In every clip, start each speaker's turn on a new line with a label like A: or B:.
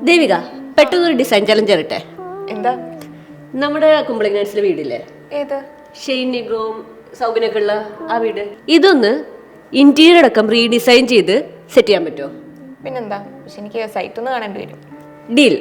A: ദേവിക പെട്ടെന്നൊരു design challenge തരട്ടെ.
B: എന്താ?
A: നമ്മുടെ കുമ്പളങ്ങി നൈറ്റ്സിലെ വീടില്ലേ,
B: ഏത്?
A: ഷെയ്ൻ നിഗ്രോവും സൗബിനൊക്കെ ഉള്ള ആ വീട്, ഇതൊന്ന് ഇന്റീരിയർ അടക്കം റീഡിസൈൻ ചെയ്ത് സെറ്റ് ചെയ്യാൻ പറ്റുമോ?
B: പിന്നെന്താ, പക്ഷെ എനിക്ക് സൈറ്റ് ഒന്ന് കാണേണ്ടി വരും.
A: ഡീൽ.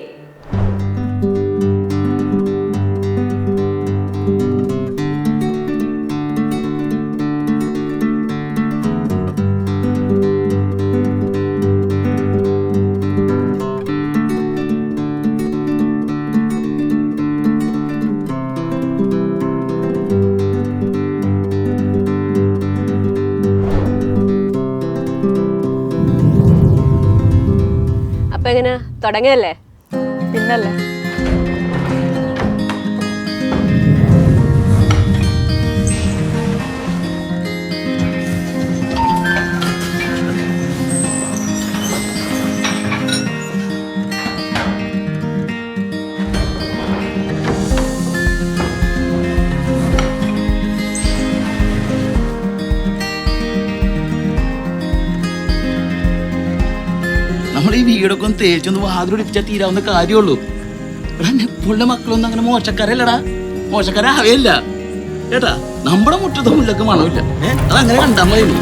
A: അപ്പൊ എങ്ങനെ തുടങ്ങല്ലേ?
B: പിന്നല്ലേ.
C: നമ്മൾ ഈ വീടൊക്കെ ഒന്ന് തേച്ചൊന്ന് വാതിലൊടിപ്പിച്ചാൽ തീരാവുന്ന കാര്യമുള്ളൂ. എപ്പോഴും മക്കളൊന്നും അങ്ങനെ മോശക്കാരല്ലടാ, മോശക്കാരാവേയില്ല കേട്ടാ. നമ്മുടെ മുറ്റത്തെ മുല്ലക്ക് മണമില്ല, അതങ്ങനെ കണ്ടാൽ മതി.